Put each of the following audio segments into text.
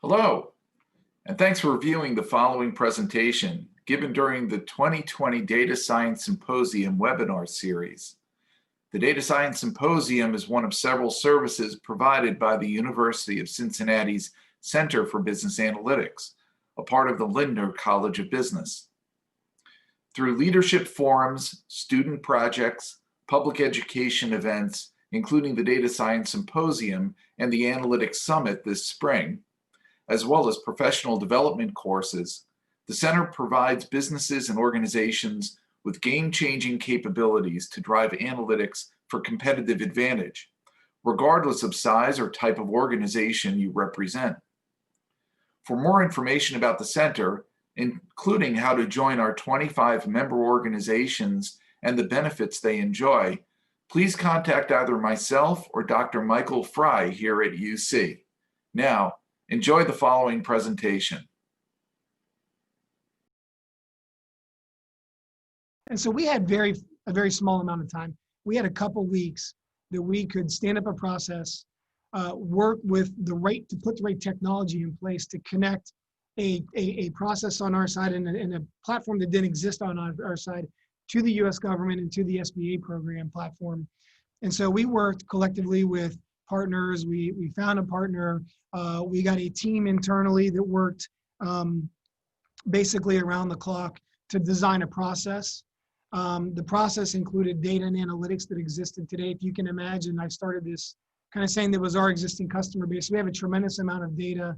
Hello, and thanks for reviewing the following presentation given during the 2020 Data Science Symposium webinar series. The Data Science Symposium is one of several services provided by the University of Cincinnati's Center for Business Analytics, a part of the Lindner College of Business. Through leadership forums, student projects, public education events, including the Data Science Symposium and the Analytics Summit this spring, as well as professional development courses, the Center provides businesses and organizations with game-changing capabilities to drive analytics for competitive advantage, regardless of size or type of organization you represent. For more information about the Center, including how to join our 25 member organizations and the benefits they enjoy, please contact either myself or Dr. Michael Fry here at UC. Now, enjoy the following presentation. And so we had a very small amount of time. We had a couple weeks that we could stand up a process, work with to put the right technology in place to connect a process on our side and a platform that didn't exist on our side to the US government and to the SBA program platform. And so we worked collectively with partners. We found a partner. We got a team internally that worked basically around the clock to design a process. The process included data and analytics that existed today. If you can imagine, I started this kind of saying that was our existing customer base. We have a tremendous amount of data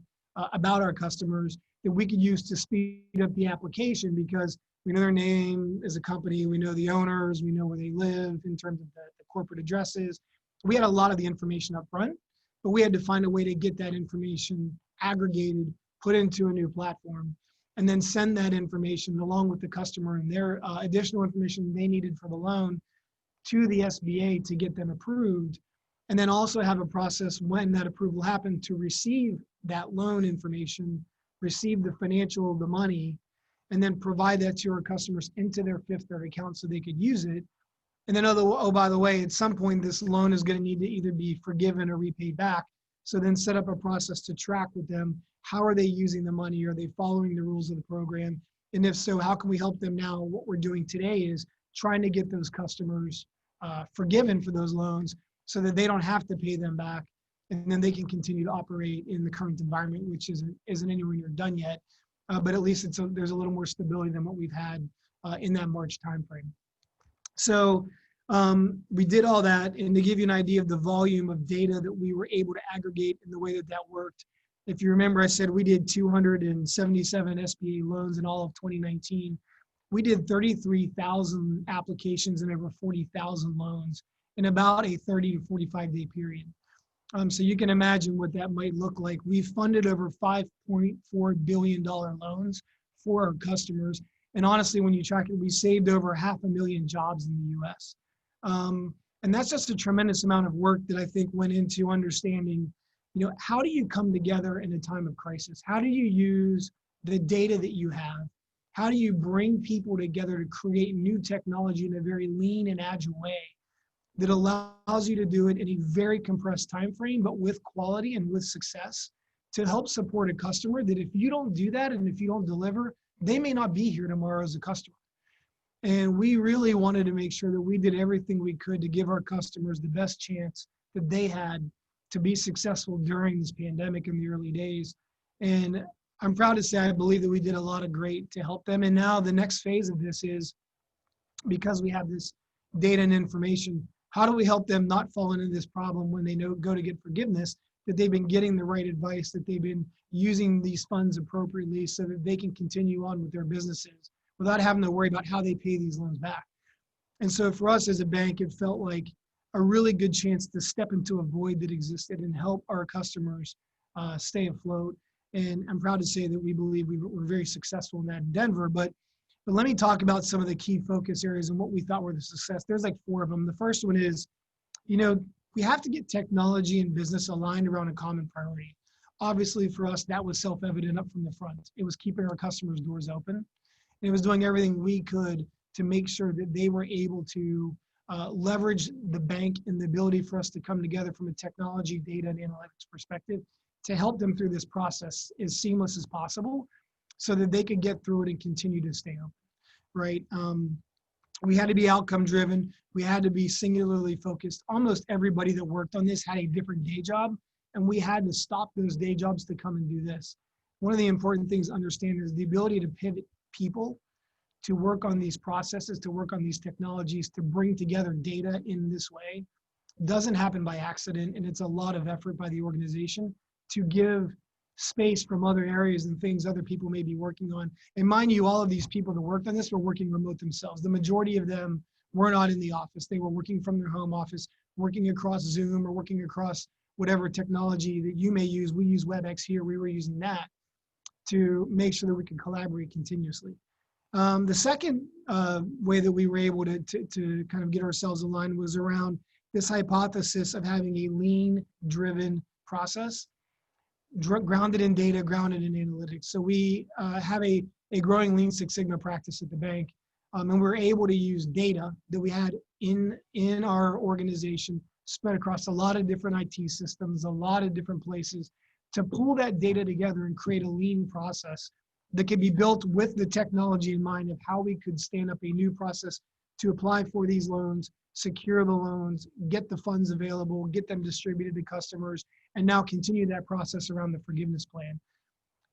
about our customers that we could use to speed up the application because we know their name as a company, we know the owners, we know where they live in terms of the corporate addresses. We had a lot of the information up front, but we had to find a way to get that information aggregated, put into a new platform, and then send that information along with the customer and their additional information they needed for the loan to the SBA to get them approved. And then also have a process when that approval happened to receive that loan information, receive the money, and then provide that to our customers into their Fifth Third account so they could use it. And then, oh, by the way, at some point, this loan is going to need to either be forgiven or repaid back. So then set up a process to track with them. How are they using the money? Are they following the rules of the program? And if so, how can we help them now? What we're doing today is trying to get those customers forgiven for those loans so that they don't have to pay them back. And then they can continue to operate in the current environment, which isn't anywhere near done yet. But at least there's a little more stability than what we've had in that March timeframe. So we did all that, and to give you an idea of the volume of data that we were able to aggregate and the way that worked, if you remember, I said we did 277 SBA loans in all of 2019. We did 33,000 applications and over 40,000 loans in about a 30 to 45 day period. So you can imagine what that might look like. We funded over $5.4 billion loans for our customers. And honestly, when you track it, we saved over 500,000 jobs in the US. And that's just a tremendous amount of work that I think went into understanding, how do you come together in a time of crisis? How do you use the data that you have? How do you bring people together to create new technology in a very lean and agile way that allows you to do it in a very compressed time frame, but with quality and with success to help support a customer that if you don't do that and if you don't deliver, they may not be here tomorrow as a customer. And we really wanted to make sure that we did everything we could to give our customers the best chance that they had to be successful during this pandemic in the early days. And I'm proud to say I believe that we did a lot of great to help them. And now the next phase of this is, because we have this data and information, how do we help them not fall into this problem when they go to get forgiveness, that they've been getting the right advice, that they've been using these funds appropriately so that they can continue on with their businesses without having to worry about how they pay these loans back. And so for us as a bank, it felt like a really good chance to step into a void that existed and help our customers stay afloat. And I'm proud to say that we believe we were very successful in that in Denver. But let me talk about some of the key focus areas and what we thought were the success. There's like 4 of them. The first one is, we have to get technology and business aligned around a common priority. Obviously for us, that was self-evident up from the front. It was keeping our customers' doors open. And it was doing everything we could to make sure that they were able to leverage the bank and the ability for us to come together from a technology, data, and analytics perspective to help them through this process as seamless as possible so that they could get through it and continue to stay open, right? We had to be outcome driven. We had to be singularly focused. Almost everybody that worked on this had a different day job, and we had to stop those day jobs to come and do this. One of the important things to understand is the ability to pivot people to work on these processes, to work on these technologies, to bring together data in this way doesn't happen by accident, and it's a lot of effort by the organization to give space from other areas and things other people may be working on. And mind you, all of these people that worked on this were working remote themselves. The majority of them were not in the office. They were working from their home office, working across Zoom or working across whatever technology that you may use. We use WebEx here. We were using that to make sure that we could collaborate continuously. The second way that we were able to kind of get ourselves aligned was around this hypothesis of having a lean-driven process, grounded in data, grounded in analytics. So we have a growing Lean Six Sigma practice at the bank, and we're able to use data that we had in our organization, spread across a lot of different IT systems, a lot of different places, to pull that data together and create a lean process that could be built with the technology in mind of how we could stand up a new process to apply for these loans, secure the loans, get the funds available, get them distributed to customers, and now continue that process around the forgiveness plan.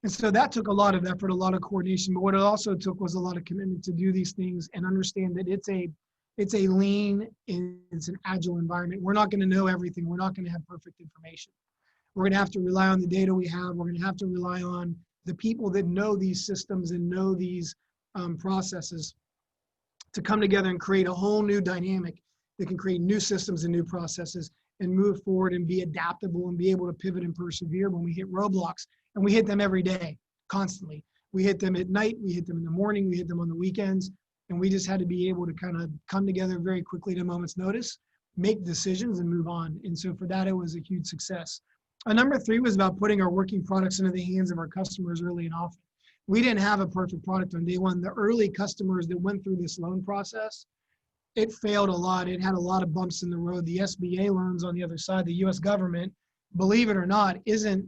And so that took a lot of effort, a lot of coordination, but what it also took was a lot of commitment to do these things and understand that it's a lean, it's an agile environment. We're not going to know everything. We're not going to have perfect information. We're going to have to rely on the data we have. We're going to have to rely on the people that know these systems and know these processes to come together and create a whole new dynamic that can create new systems and new processes and move forward and be adaptable and be able to pivot and persevere when we hit roadblocks. And we hit them every day, constantly. We hit them at night, we hit them in the morning, we hit them on the weekends, and we just had to be able to kind of come together very quickly at a moment's notice, make decisions and move on. And so for that, it was a huge success. Number three was about putting our working products into the hands of our customers early and often. We didn't have a perfect product on day one. The early customers that went through this loan process, it failed a lot. It had a lot of bumps in the road. The SBA loans on the other side, the US government, believe it or not, isn't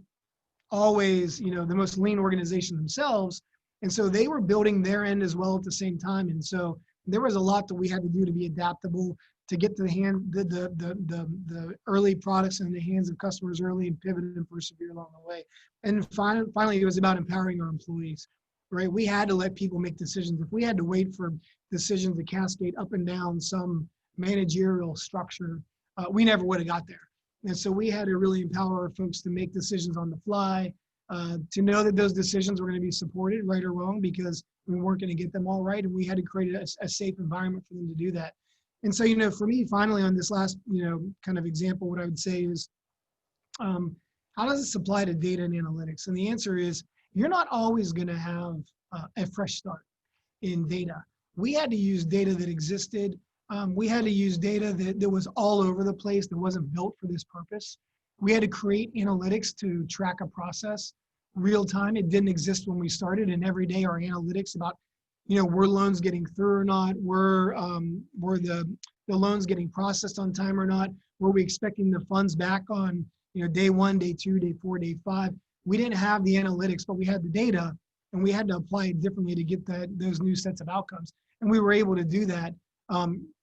always, the most lean organization themselves. And so they were building their end as well at the same time. And so there was a lot that we had to do to be adaptable, to get the early products in the hands of customers early and pivot and persevere along the way. And finally, it was about empowering our employees, right? We had to let people make decisions. If we had to wait for decisions to cascade up and down some managerial structure, we never would have got there. And so we had to really empower our folks to make decisions on the fly, to know that those decisions were going to be supported, right or wrong, because we weren't going to get them all right. And we had to create a safe environment for them to do that. And so, for me, finally, on this last, kind of example, what I would say is, how does this apply to data and analytics? And the answer is, you're not always going to have a fresh start in data. We had to use data that existed. We had to use data that was all over the place, that wasn't built for this purpose. We had to create analytics to track a process real time. It didn't exist when we started, and every day our analytics about, were loans getting through or not? Were the loans getting processed on time or not? Were we expecting the funds back on, day 1, day 2, day 4, day 5? We didn't have the analytics, but we had the data, and we had to apply it differently to get those new sets of outcomes. And we were able to do that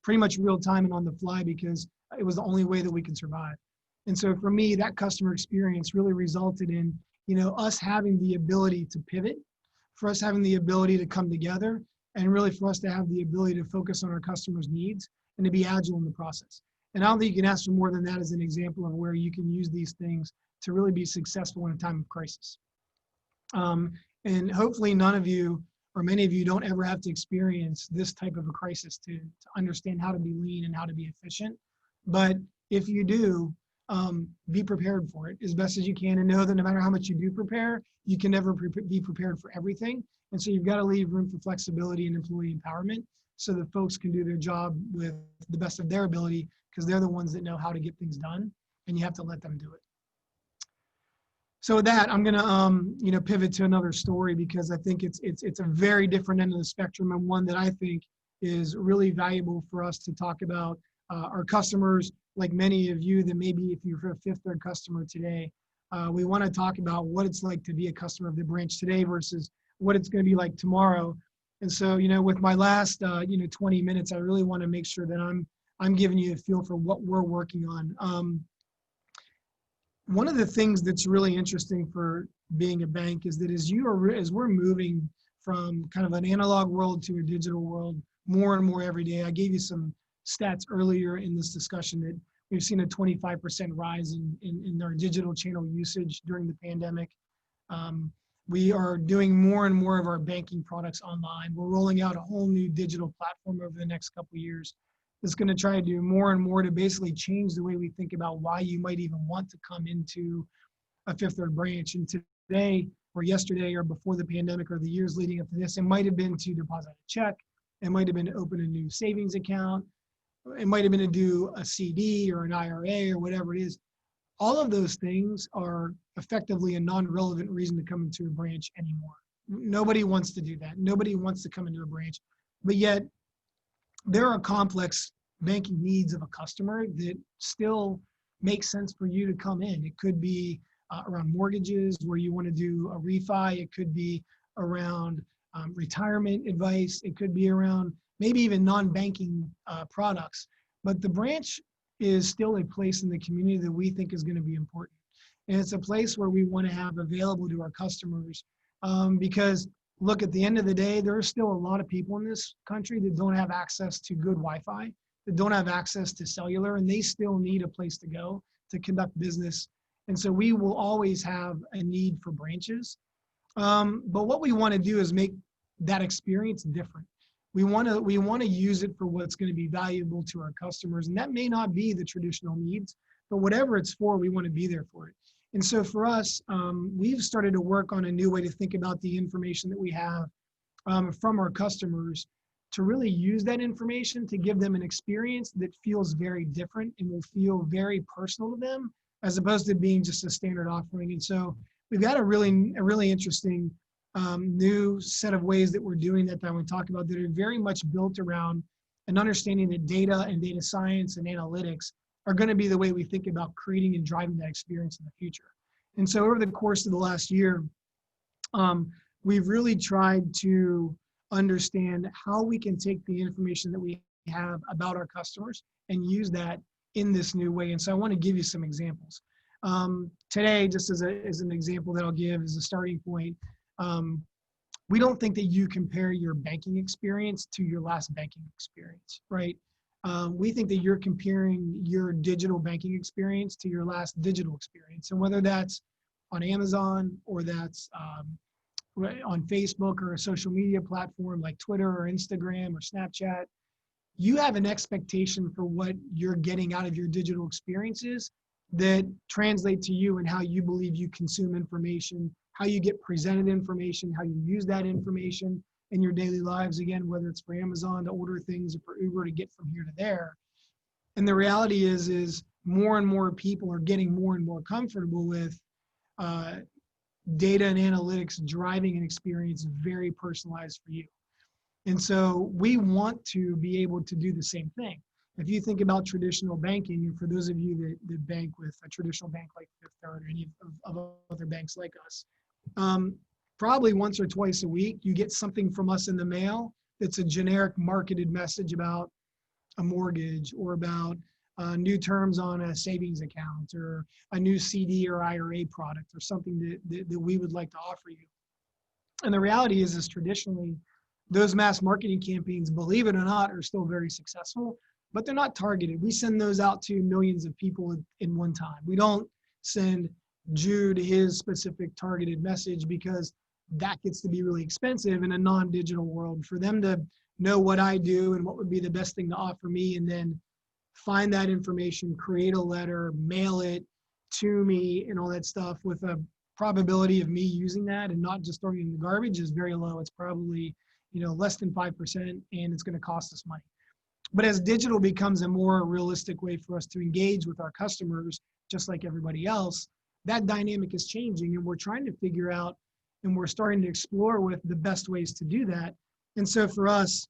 pretty much real time and on the fly, because it was the only way that we could survive. And so for me, that customer experience really resulted in, us having the ability to pivot, for us having the ability to come together, and really for us to have the ability to focus on our customers' needs and to be agile in the process. And I don't think you can ask for more than that as an example of where you can use these things to really be successful in a time of crisis. And hopefully none of you, or many of you, don't ever have to experience this type of a crisis to understand how to be lean and how to be efficient. But if you do, be prepared for it as best as you can, and know that no matter how much you do prepare, you can never be prepared for everything. And so you've got to leave room for flexibility and employee empowerment so that folks can do their job with the best of their ability, because they're the ones that know how to get things done, and you have to let them do it. So with that, I'm gonna pivot to another story, because I think it's a very different end of the spectrum, and one that I think is really valuable for us to talk about. Our customers, like many of you, that maybe if you're a fifth, third customer today, We want to talk about what it's like to be a customer of the branch today versus what it's going to be like tomorrow. And so, with my last, 20 minutes, I really want to make sure that I'm giving you a feel for what we're working on. One of the things that's really interesting for being a bank is that as we're moving from kind of an analog world to a digital world more and more every day. I gave you some stats earlier in this discussion that we've seen a 25% rise in our digital channel usage during the pandemic. We are doing more and more of our banking products online. We're rolling out a whole new digital platform over the next couple of years that's going to try to do more and more to basically change the way we think about why you might even want to come into a Fifth Third branch. And today or yesterday or before the pandemic or the years leading up to this, it might have been to deposit a check. It might have been to open a new savings account. It might have been to do a CD or an IRA or whatever it is. All of those things are effectively a non-relevant reason to come into a branch anymore. Nobody wants to do that. Nobody wants to come into a branch. But yet, there are complex banking needs of a customer that still make sense for you to come in. It could be around mortgages where you want to do a refi. It could be around retirement advice. It could be around maybe even non-banking products. But the branch is still a place in the community that we think is going to be important. And it's a place where we want to have available to our customers because look, at the end of the day, there are still a lot of people in this country that don't have access to good Wi-Fi, that don't have access to cellular, and they still need a place to go to conduct business. And so we will always have a need for branches. But what we want to do is make that experience different. We want to use it for what's going to be valuable to our customers. And that may not be the traditional needs, but whatever it's for, we want to be there for it. And so for us, we've started to work on a new way to think about the information that we have from our customers to really use that information to give them an experience that feels very different and will feel very personal to them as opposed to being just a standard offering. And so we've got a really interesting new set of ways that we're doing that I want to talk about that are very much built around an understanding that data and data science and analytics are going to be the way we think about creating and driving that experience in the future. And so over the course of the last year, we've really tried to understand how we can take the information that we have about our customers and use that in this new way. And so I want to give you some examples. Today, just as an example that I'll give as a starting point, we don't think that you compare your banking experience to your last banking experience, right? We think that you're comparing your digital banking experience to your last digital experience. And whether that's on Amazon or that's on Facebook or a social media platform like Twitter or Instagram or Snapchat, you have an expectation for what you're getting out of your digital experiences that translate to you and how you believe you consume information, how you get presented information, how you use that information in your daily lives, again, whether it's for Amazon to order things or for Uber to get from here to there. And the reality is more and more people are getting more and more comfortable with data and analytics driving an experience very personalized for you. And so we want to be able to do the same thing. If you think about traditional banking, and for those of you that bank with a traditional bank like Fifth Third or any of other banks like us, probably once or twice a week, you get something from us in the mail that's a generic marketed message about a mortgage or about new terms on a savings account or a new CD or IRA product or something that we would like to offer you. And the reality is traditionally, those mass marketing campaigns, believe it or not, are still very successful, but they're not targeted. We send those out to millions of people in one time. We don't send Jude his specific targeted message because that gets to be really expensive in a non-digital world. For them to know what I do and what would be the best thing to offer me and then find that information, create a letter, mail it to me and all that stuff with a probability of me using that and not just throwing it in the garbage is very low. It's probably less than 5% and it's going to cost us money. But as digital becomes a more realistic way for us to engage with our customers, just like everybody else, that dynamic is changing and we're trying to figure out and we're starting to explore with the best ways to do that. And so for us,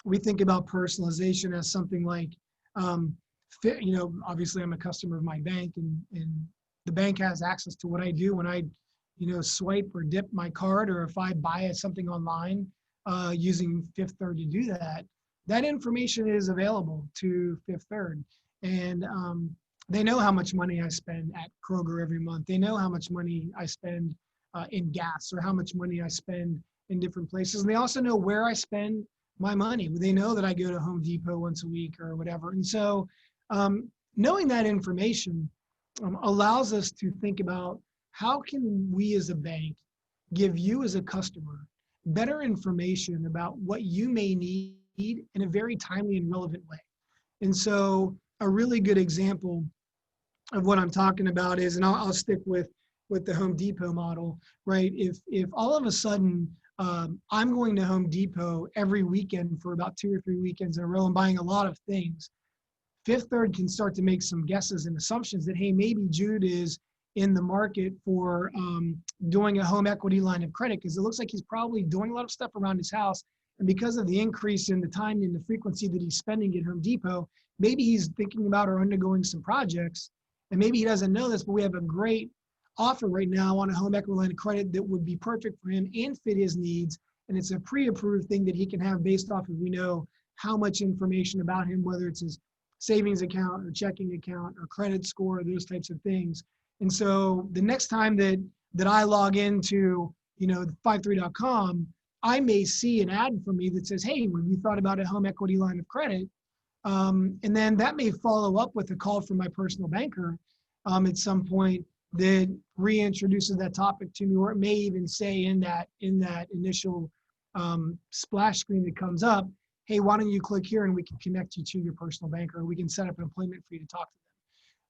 we think about personalization as something like, obviously I'm a customer of my bank and the bank has access to what I do when I, swipe or dip my card, or if I buy something online using Fifth Third to do that. That information is available to Fifth Third, and they know how much money I spend at Kroger every month. They know how much money I spend in gas, or how much money I spend in different places. And they also know where I spend my money. They know that I go to Home Depot once a week or whatever. And so knowing that information allows us to think about, how can we as a bank give you as a customer better information about what you may need in a very timely and relevant way. And so a really good example of what I'm talking about is, and I'll stick with the Home Depot model, right? If all of a sudden I'm going to Home Depot every weekend for about 2 or 3 weekends in a row and buying a lot of things, Fifth Third can start to make some guesses and assumptions that, hey, maybe Jude is in the market for doing a home equity line of credit, because it looks like he's probably doing a lot of stuff around his house. And because of the increase in the time and the frequency that he's spending at Home Depot, maybe he's thinking about or undergoing some projects. And maybe he doesn't know this, but we have a great offer right now on a home equity line of credit that would be perfect for him and fit his needs. And it's a pre-approved thing that he can have based off of, we know how much information about him, whether it's his savings account or checking account or credit score, those types of things. And so the next time that I log into, 53.com, I may see an ad from me that says, hey, have you thought about a home equity line of credit? And then that may follow up with a call from my personal banker at some point that reintroduces that topic to me, or it may even say in that initial splash screen that comes up, hey, why don't you click here and we can connect you to your personal banker, or we can set up an appointment for you to talk to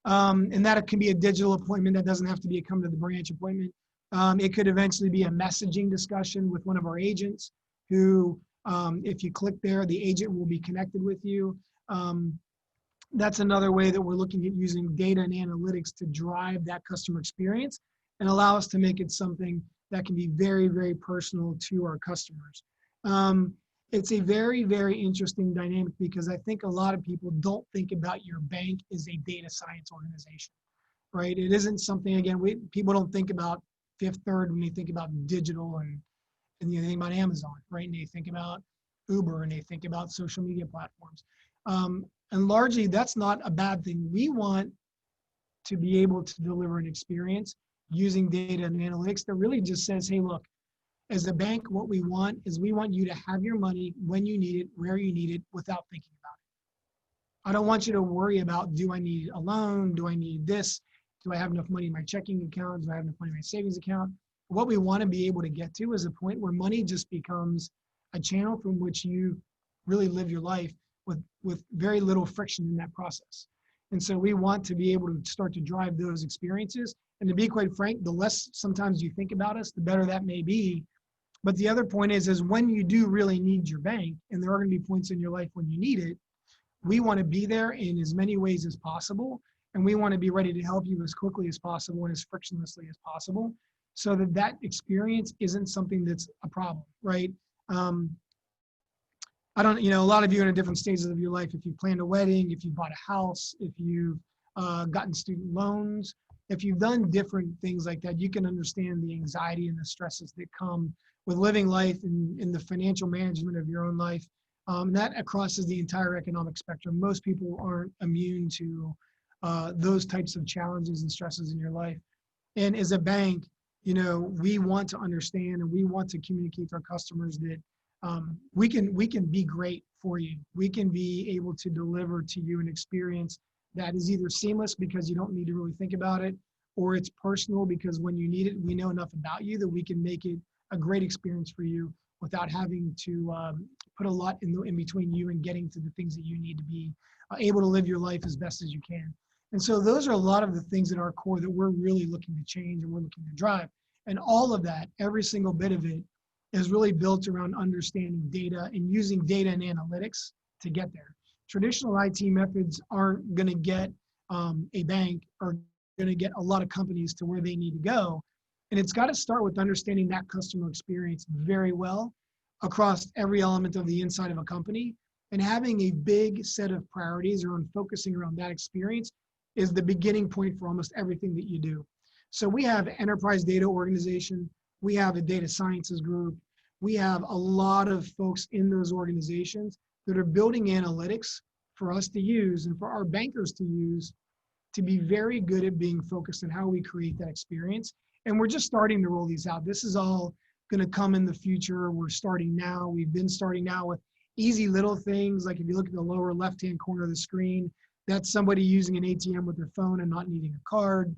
them. And that can be a digital appointment. That doesn't have to be a come to the branch appointment. It could eventually be a messaging discussion with one of our agents who, if you click there, the agent will be connected with you. That's another way that we're looking at using data and analytics to drive that customer experience and allow us to make it something that can be very, very personal to our customers. It's a very, very interesting dynamic, because I think a lot of people don't think about your bank as a data science organization, right? It isn't something, again, people don't think about Fifth Third when they think about digital and they think about Amazon, right? And they think about Uber and they think about social media platforms. And largely, that's not a bad thing. We want to be able to deliver an experience using data and analytics that really just says, hey, look, as a bank, what we want is we want you to have your money when you need it, where you need it, without thinking about it. I don't want you to worry about, do I need a loan? Do I need this? Do I have enough money in my checking account? Do I have enough money in my savings account? What we want to be able to get to is a point where money just becomes a channel from which you really live your life with very little friction in that process. And so we want to be able to start to drive those experiences. And to be quite frank, the less sometimes you think about us, the better that may be. But the other point is when you do really need your bank, and there are going to be points in your life when you need it, we want to be there in as many ways as possible. And we want to be ready to help you as quickly as possible and as frictionlessly as possible, so that that experience isn't something that's a problem, right? I don't, a lot of you are in different stages of your life. If you planned a wedding, if you bought a house, if you've gotten student loans, if you've done different things like that, you can understand the anxiety and the stresses that come with living life in the financial management of your own life. That crosses the entire economic spectrum. Most people aren't immune to those types of challenges and stresses in your life. And as a bank, we want to understand and we want to communicate to our customers that we can be great for you. We can be able to deliver to you an experience that is either seamless because you don't need to really think about it, or it's personal because when you need it, we know enough about you that we can make it a great experience for you without having to put a lot in between you and getting to the things that you need to be able to live your life as best as you can. And so those are a lot of the things at our core that we're really looking to change and we're looking to drive. And all of that, every single bit of it, is really built around understanding data and using data and analytics to get there. Traditional IT methods aren't going to get a bank or going to get a lot of companies to where they need to go. And it's got to start with understanding that customer experience very well across every element of the inside of a company, and having a big set of priorities around focusing around that experience is the beginning point for almost everything that you do. So we have enterprise data organization, we have a data sciences group, we have a lot of folks in those organizations that are building analytics for us to use and for our bankers to use to be very good at being focused on how we create that experience. And we're just starting to roll these out. This is all going to come in the future. We're starting now. We've been starting now with easy little things. Like if you look at the lower left-hand corner of the screen, that's somebody using an ATM with their phone and not needing a card.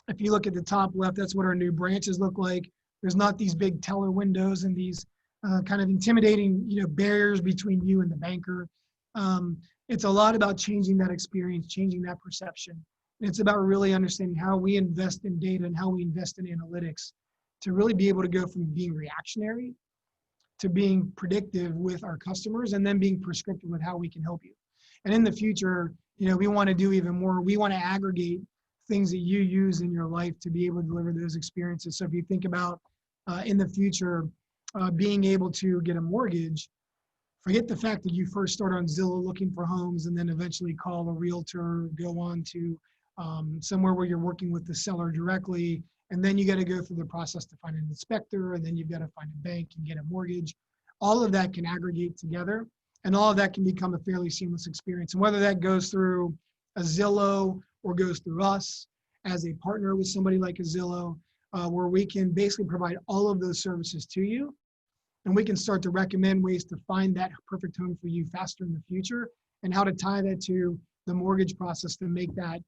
If you look at the top left, that's what our new branches look like. There's not these big teller windows and these kind of intimidating, barriers between you and the banker. It's a lot about changing that experience, changing that perception. And it's about really understanding how we invest in data and how we invest in analytics to really be able to go from being reactionary to being predictive with our customers and then being prescriptive with how we can help you. And in the future, we want to do even more. We want to aggregate things that you use in your life to be able to deliver those experiences. So if you think about in the future, being able to get a mortgage, forget the fact that you first start on Zillow looking for homes and then eventually call a realtor, go on to somewhere where you're working with the seller directly, and then you got to go through the process to find an inspector, and then you've got to find a bank and get a mortgage. All of that can aggregate together, and all of that can become a fairly seamless experience. And whether that goes through a Zillow or goes through us as a partner with somebody like a Zillow, where we can basically provide all of those services to you, and we can start to recommend ways to find that perfect home for you faster in the future, and how to tie that to the mortgage process to make that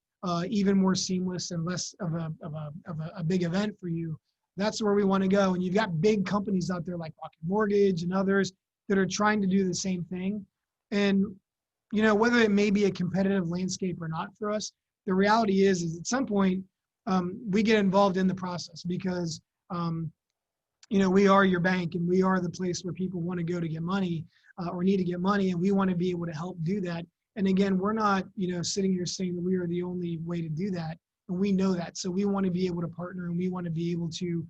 even more seamless and less of a big event for you. That's where we want to go. And you've got big companies out there like Rocket Mortgage and others that are trying to do the same thing. And whether it may be a competitive landscape or not for us, the reality is at some point we get involved in the process because we are your bank and we are the place where people want to go to get money or need to get money, and we want to be able to help do that. And again, we're not sitting here saying that we are the only way to do that, and we know that. So we want to be able to partner, and we want to be able to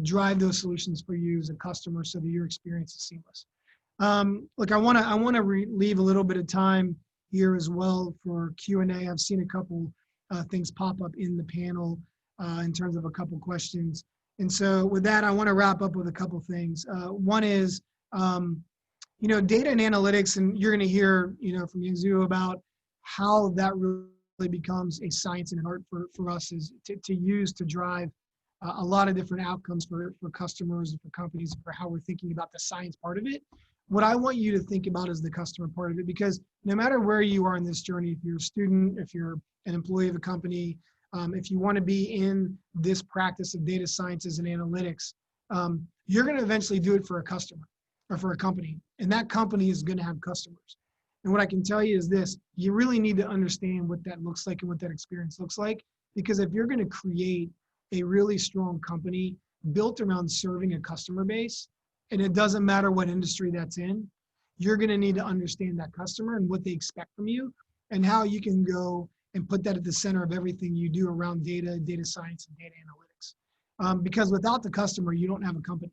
drive those solutions for you as a customer so that your experience is seamless. Look, I want to leave a little bit of time here as well for Q&A. I've seen a couple things pop up in the panel in terms of a couple questions. And so with that, I want to wrap up with a couple things. One is, data and analytics, and you're going to hear, from Yangzu about how that really becomes a science and an art for us is to use to drive a lot of different outcomes for customers and for companies and for how we're thinking about the science part of it. What I want you to think about is the customer part of it, because no matter where you are in this journey, if you're a student, if you're an employee of a company, if you want to be in this practice of data sciences and analytics, you're going to eventually do it for a customer or for a company, and that company is going to have customers. And what I can tell you is this: you really need to understand what that looks like and what that experience looks like, because if you're going to create a really strong company built around serving a customer base, and it doesn't matter what industry that's in, you're going to need to understand that customer and what they expect from you and how you can go and put that at the center of everything you do around data, data science, and data analytics. Because without the customer, you don't have a company.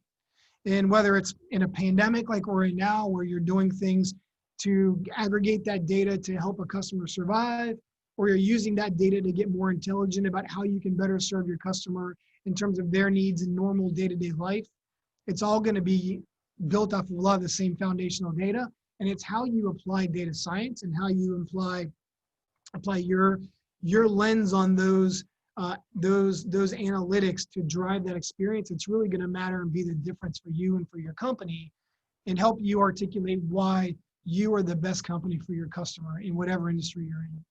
And whether it's in a pandemic like we're in now, where you're doing things to aggregate that data to help a customer survive, or you're using that data to get more intelligent about how you can better serve your customer in terms of their needs in normal day-to-day life, it's all going to be built off of a lot of the same foundational data. And it's how you apply data science and how you apply your lens on those analytics to drive that experience. It's really going to matter and be the difference for you and for your company, and help you articulate why you are the best company for your customer in whatever industry you're in.